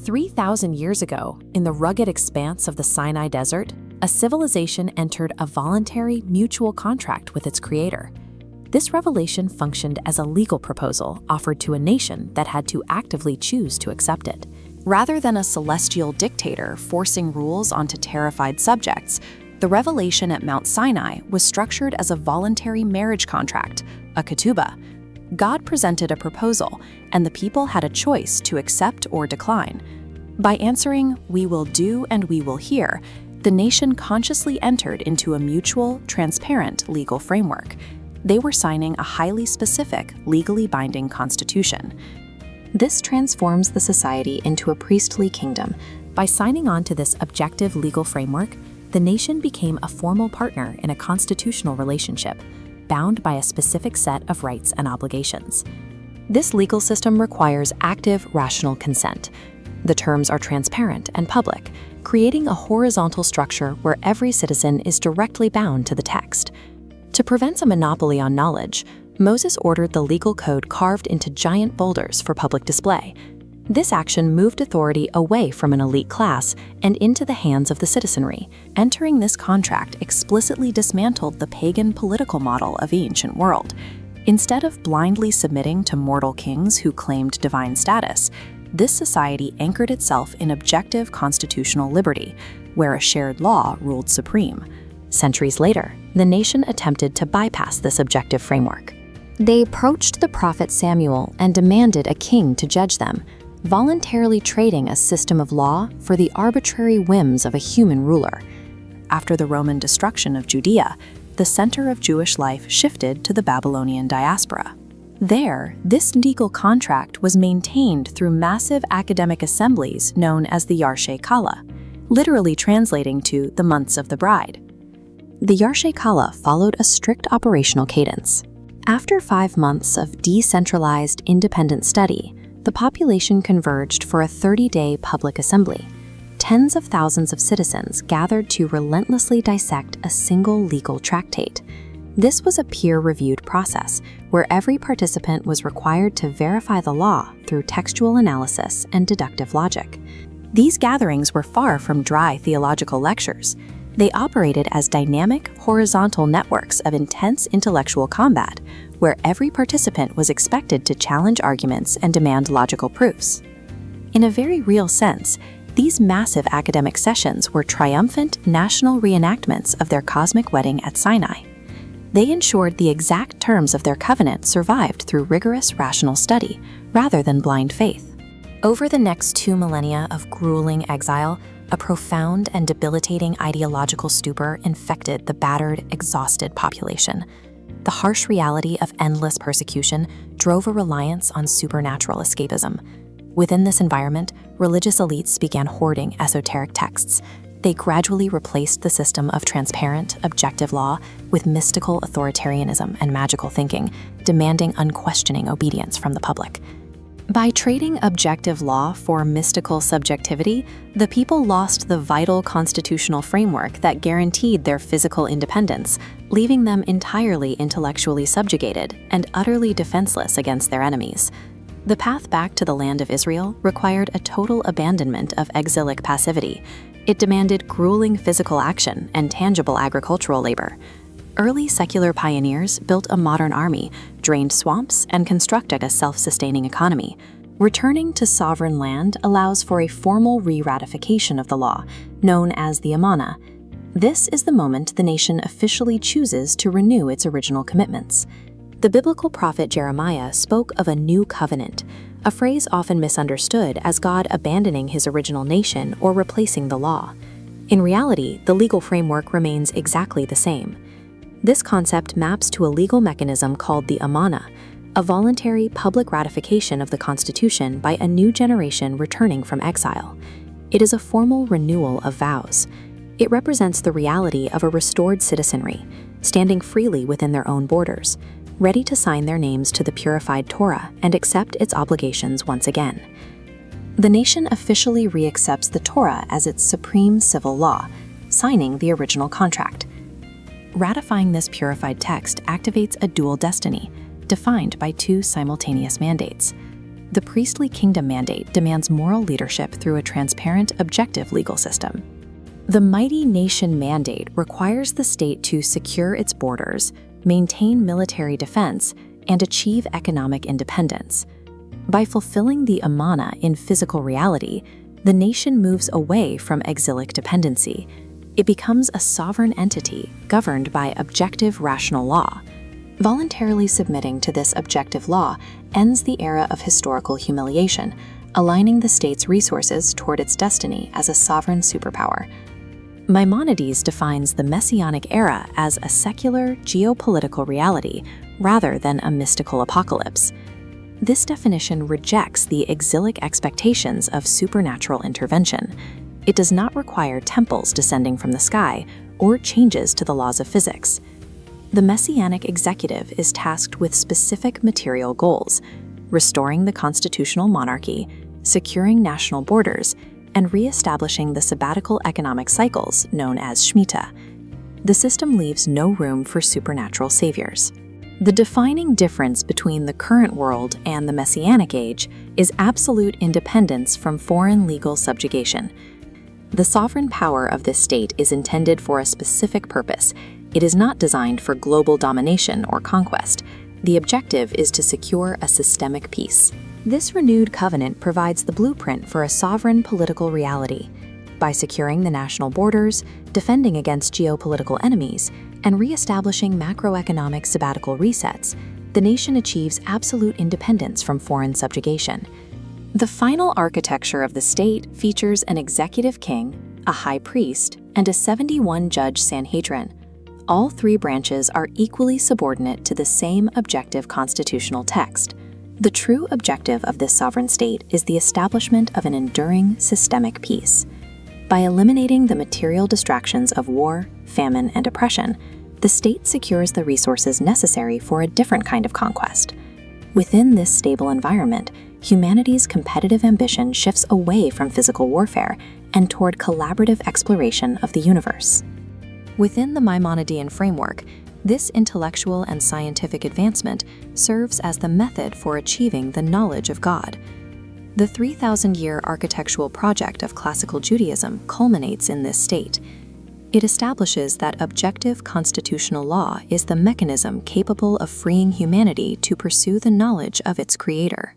3,000 years ago, in the rugged expanse of the Sinai desert, a civilization entered a voluntary mutual contract with its creator. This revelation functioned as a legal proposal offered to a nation that had to actively choose to accept it. Rather than a celestial dictator forcing rules onto terrified subjects, the revelation at Mount Sinai was structured as a voluntary marriage contract, a ketubah. God presented a proposal, and the people had a choice to accept or decline. By answering, "We will do and we will hear," the nation consciously entered into a mutual, transparent legal framework. They were signing a highly specific, legally binding constitution. This transforms the society into a priestly kingdom. By signing on to this objective legal framework, the nation became a formal partner in a constitutional relationship, bound by a specific set of rights and obligations. This legal system requires active, rational consent. The terms are transparent and public, creating a horizontal structure where every citizen is directly bound to the text. To prevent a monopoly on knowledge, Moses ordered the legal code carved into giant boulders for public display. This action moved authority away from an elite class and into the hands of the citizenry. Entering this contract explicitly dismantled the pagan political model of the ancient world. Instead of blindly submitting to mortal kings who claimed divine status, this society anchored itself in objective constitutional liberty, where a shared law ruled supreme. Centuries later, the nation attempted to bypass this objective framework. They approached the prophet Samuel and demanded a king to judge them, voluntarily trading a system of law for the arbitrary whims of a human ruler. After the Roman destruction of Judea, the center of Jewish life shifted to the Babylonian diaspora. There, this legal contract was maintained through massive academic assemblies known as the Kallah, literally translating to the months of the bride. The Kallah followed a strict operational cadence. After 5 months of decentralized, independent study, the population converged for a 30-day public assembly. Tens of thousands of citizens gathered to relentlessly dissect a single legal tractate. This was a peer-reviewed process where every participant was required to verify the law through textual analysis and deductive logic. These gatherings were far from dry theological lectures. They operated as dynamic, horizontal networks of intense intellectual combat, where every participant was expected to challenge arguments and demand logical proofs. In a very real sense, these massive academic sessions were triumphant national reenactments of their cosmic wedding at Sinai. They ensured the exact terms of their covenant survived through rigorous rational study, rather than blind faith. Over the next 2 millennia of grueling exile, a profound and debilitating ideological stupor infected the battered, exhausted population. The harsh reality of endless persecution drove a reliance on supernatural escapism. Within this environment, religious elites began hoarding esoteric texts. They gradually replaced the system of transparent, objective law with mystical authoritarianism and magical thinking, demanding unquestioning obedience from the public. By trading objective law for mystical subjectivity, the people lost the vital constitutional framework that guaranteed their physical independence, leaving them entirely intellectually subjugated and utterly defenseless against their enemies. The path back to the land of Israel required a total abandonment of exilic passivity. It demanded grueling physical action and tangible agricultural labor. Early secular pioneers built a modern army, drained swamps, and constructed a self-sustaining economy. Returning to sovereign land allows for a formal re-ratification of the law, known as the Amana. This is the moment the nation officially chooses to renew its original commitments. The biblical prophet Jeremiah spoke of a new covenant, a phrase often misunderstood as God abandoning his original nation or replacing the law. In reality, the legal framework remains exactly the same. This concept maps to a legal mechanism called the Amana, a voluntary public ratification of the Constitution by a new generation returning from exile. It is a formal renewal of vows. It represents the reality of a restored citizenry, standing freely within their own borders, ready to sign their names to the purified Torah and accept its obligations once again. The nation officially reaccepts the Torah as its supreme civil law, signing the original contract. Ratifying this purified text activates a dual destiny, defined by 2 simultaneous mandates. The priestly kingdom mandate demands moral leadership through a transparent, objective legal system. The mighty nation mandate requires the state to secure its borders, maintain military defense, and achieve economic independence. By fulfilling the amana in physical reality, the nation moves away from exilic dependency. It becomes a sovereign entity governed by objective rational law. Voluntarily submitting to this objective law ends the era of historical humiliation, aligning the state's resources toward its destiny as a sovereign superpower. Maimonides defines the Messianic era as a secular, geopolitical reality rather than a mystical apocalypse. This definition rejects the exilic expectations of supernatural intervention. It does not require temples descending from the sky or changes to the laws of physics. The Messianic executive is tasked with specific material goals: restoring the constitutional monarchy, securing national borders, and re-establishing the sabbatical economic cycles known as Shemitah. The system leaves no room for supernatural saviors. The defining difference between the current world and the Messianic age is absolute independence from foreign legal subjugation. The sovereign power of this state is intended for a specific purpose. It is not designed for global domination or conquest. The objective is to secure a systemic peace. This renewed covenant provides the blueprint for a sovereign political reality. By securing the national borders, defending against geopolitical enemies, and re-establishing macroeconomic sabbatical resets, the nation achieves absolute independence from foreign subjugation. The final architecture of the state features an executive king, a high priest, and a 71-judge Sanhedrin. All three branches are equally subordinate to the same objective constitutional text. The true objective of this sovereign state is the establishment of an enduring systemic peace. By eliminating the material distractions of war, famine, and oppression, the state secures the resources necessary for a different kind of conquest. Within this stable environment, humanity's competitive ambition shifts away from physical warfare and toward collaborative exploration of the universe. Within the Maimonidean framework, this intellectual and scientific advancement serves as the method for achieving the knowledge of God. The 3,000-year architectural project of classical Judaism culminates in this state. It establishes that objective constitutional law is the mechanism capable of freeing humanity to pursue the knowledge of its Creator.